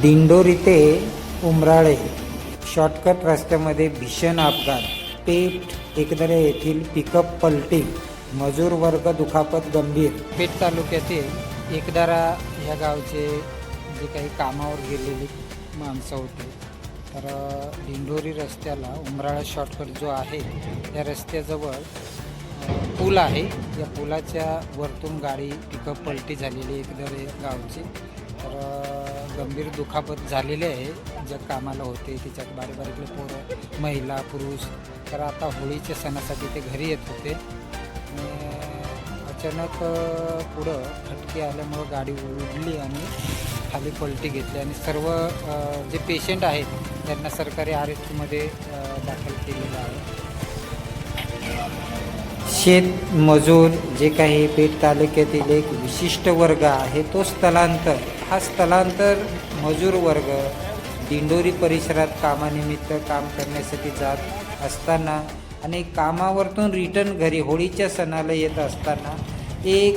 दिंडोरी ते उमराळे शॉर्टकट रस्त्यामध्ये भीषण अपघात. पेठ एकदरे येथील पिकअप पलटी, मजूर वर्ग दुखापत गंभीर. पेठ तालुक्यातील एकदारा या गावचे जे काही कामावर गेलेली माणसं होते, तर दिंडोरी रस्त्याला उमराळा शॉर्टकट जो आहे त्या रस्त्याजवळ पूल आहे. या पुलाच्या वरतून गाडी पिकअप पलटी झालेली एकदरे गावची. तर गंभीर दुखापत झालेली आहे. ज्या कामाला होते त्याच्यात बारीक बारीकले पोरं, महिला, पुरुष. तर आता होळीच्या सणासाठी ते घरी येत होते. अचानक पुढं खटके आल्यामुळं गाडी उडली आणि खाली पलटी घेतली आणि सर्व जे पेशंट आहेत त्यांना सरकारी आरएसटीमध्ये दाखल केलेलं आहे. शेत मजूर जे काही पेठ तालुक्यातील एक विशिष्ट वर्ग आहे तो स्थलांतर. हा स्थलांतर मजूर वर्ग दिंडोरी परिसरात कामानिमित्त काम करण्यासाठी जात असताना आणि कामावरतून रिटर्न घरी होळीच्या सणाला येत असताना एक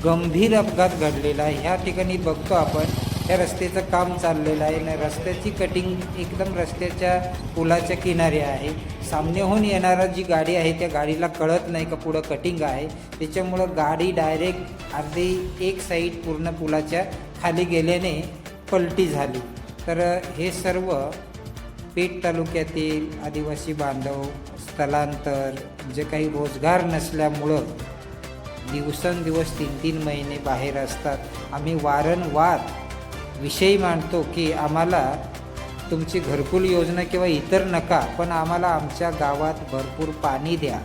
गंभीर अपघात घडलेला आहे. ह्या ठिकाणी बघतो आपण त्या रस्त्याचं काम चाललेलं आहे आणि रस्त्याची कटिंग एकदम रस्त्याच्या पुलाच्या किनारी आहे. सामनेहून येणारा जी गाडी आहे त्या गाडीला कळत नाही का पुढं कटिंग आहे, त्याच्यामुळं गाडी डायरेक्ट अर्धी एक साईड पूर्ण पुलाच्या खाली गेल्याने पलटी झाली. तर हे सर्व पेठ तालुक्यातील आदिवासी बांधव, स्थलांतर, जे काही रोजगार नसल्यामुळं दिवसेंदिवस 3-3 महिने बाहेर असतात. आम्ही वारंवार विषय मांडतो की आम्हाला तुमची घरकुल योजना किंवा इतर नका, पण आम्हाला आमच्या गावात भरपूर पाणी द्या,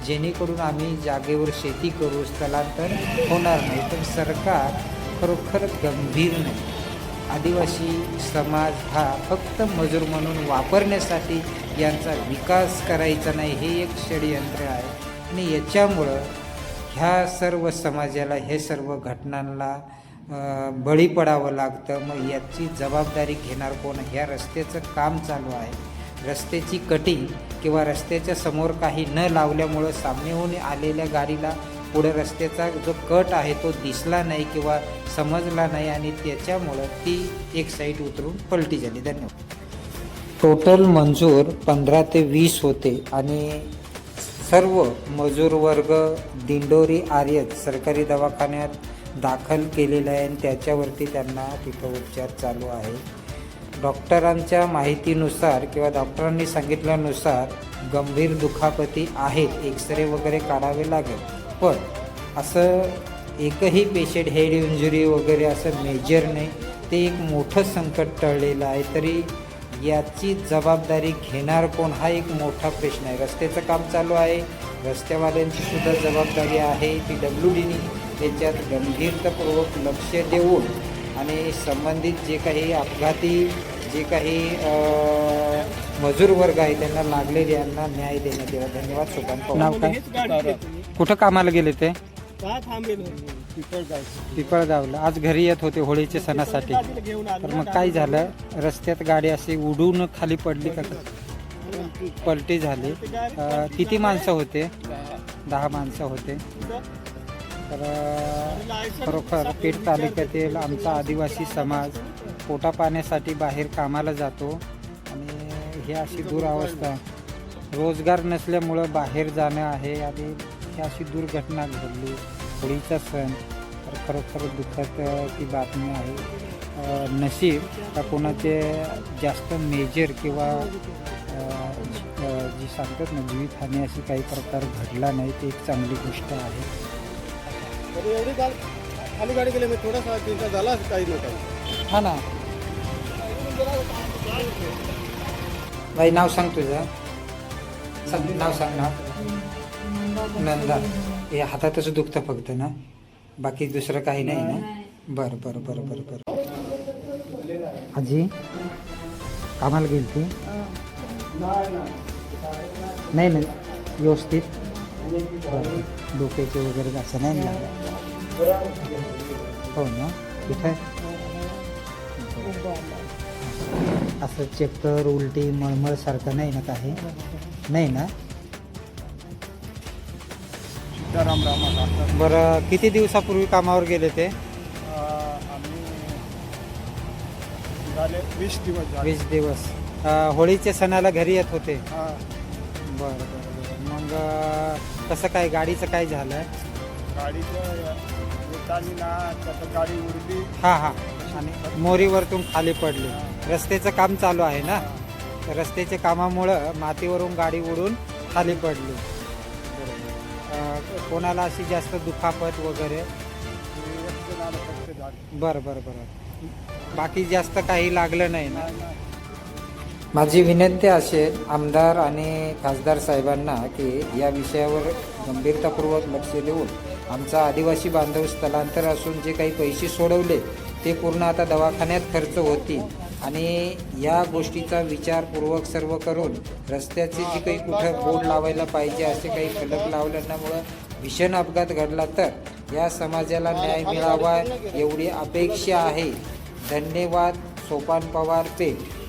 जेणेकरून आम्ही जागेवर शेती करू, स्थलांतर होणार नाही. तर सरकार खरोखर गंभीर नाही. आदिवासी समाज हा फक्त मजूर म्हणून वापरण्यासाठी यांचा विकास करायचा नाही, हे एक षडयंत्र आहे. आणि याच्यामुळं ह्या सर्व समाजाला हे सर्व घटनांना बळी पडावं लागतं. मग याची जबाबदारी घेणार कोण? ह्या रस्त्याचं काम चालू आहे. रस्त्याची कटिंग किंवा रस्त्याच्या समोर काही न लावल्यामुळं सामनेहून आलेल्या गाडीला पुढे रस्त्याचा जो कट आहे तो दिसला नाही किंवा समजला नाही आणि त्याच्यामुळं ती एक साईड उतरून पलटी झाली. धन्यवाद. टोटल मंजूर 15 ते 20 होते आणि सर्व मजूर वर्ग दिंडोरी आर्यत सरकारी दवाखान्यात दाखल केलेलं आहे आणि त्याच्यावरती त्यांना तिथं उपचार चालू आहे. डॉक्टरांच्या माहितीनुसार किंवा डॉक्टरांनी सांगितल्यानुसार गंभीर दुखापती आहेत, एक्सरे वगैरे काढावे लागेल. पण असं एकही पेशंट हेड इंजुरी वगैरे असं मेजर नाही. ते एक मोठं संकट टळलेलं आहे. तरी याची जबाबदारी घेणार कोण हा एक मोठा प्रश्न आहे. रस्त्याचं काम चालू आहे, रस्त्यावाल्यांची सुद्धा जबाबदारी आहे. ती WDनी त्याच्यात गंभीरतापूर्वक लक्ष देऊन आणि संबंधित जे काही अपघाती जे काही मजूर वर्ग आहे त्यांना लागलेले यांना न्याय देण्यात यावा. धन्यवाद. सुकांत. नाव काय? कुठं कामाला गेले ते? पिपळगावला. आज घरी येत होते होळीच्या सणासाठी. तर मग काय झालं, रस्त्यात गाडी अशी उडून खाली पडली का पलटी झाली. किती माणसं होते? 10 माणसं होते. तर खरोखर पेठ तालुक्यातील आमचा आदिवासी समाज पोटा पाण्यासाठी बाहेर कामाला जातो आणि ही अशी दुरावस्था, रोजगार नसल्यामुळं बाहेर जाणं आहे आणि ही अशी दुर्घटना घडली होळीचा सण. तर खरोखर दुःखद ती बातमी आहे. नशीब का कोणाचे जास्त मेजर किंवा जी सांगतात ना जीवितहानी अशी काही प्रकार घडला नाही, ते एक चांगली गोष्ट आहे. खाली गाडी गेली थोडासा चिंता झाला काही नाही. हा ना. बाई नाव सांग तुझं. नाव सांग ना. नंदा. हे हातातच दुखतं फक्त ना, बाकी दुसरं काही नाही ना? बरं बरं बरं बरं बरं. आजी कामाला गेली ती? नाही नाही व्यवस्थित डोक्याचे वगैरे असं नाही ना? हो ना. कुठे असं चक्कर उलटी मळमळ सारखं नाही ना? काही नाही ना? बरं, किती दिवसापूर्वी कामावर गेले ते? झाले 20 दिवस झाले. 20 दिवस. होळीच्या सणाला घरी येत होते. हा. बरं बरं बरं. मग कसं काय गाडीचं काय झालं? गाडीचं येताना ना त्याचं गाडी उडली. हां हां. आणि मोरीवरतून खाली पडली. रस्त्याचं काम चालू आहे ना, रस्त्याच्या कामामुळं मातीवरून गाडी उडून खाली पडली. कोणाला अशी जास्त दुखापत वगैरे? रस्ते झालं फक्त झालं. बरं बरं बरं. बाकी जास्त काही लागलं नाही ना? नाही, नाही. माझी विनंती असेल आमदार आणि खासदार साहेबांना की या विषयावर गंभीरतापूर्वक लक्ष देऊन आमचा आदिवासी बांधव स्थलांतर असून जे काही पैसे सोडवले ते पूर्ण आता दवाखान्यात खर्च होतील आणि या गोष्टीचा विचारपूर्वक सर्व करून रस्त्याचे जे काही कुठं बोर्ड लावायला पाहिजे असे काही फलक लावल्यामुळं भीषण अपघात घडला तर या समाजाला न्याय मिळावा एवढी अपेक्षा आहे. धन्यवाद. सोपान पवार पेठ.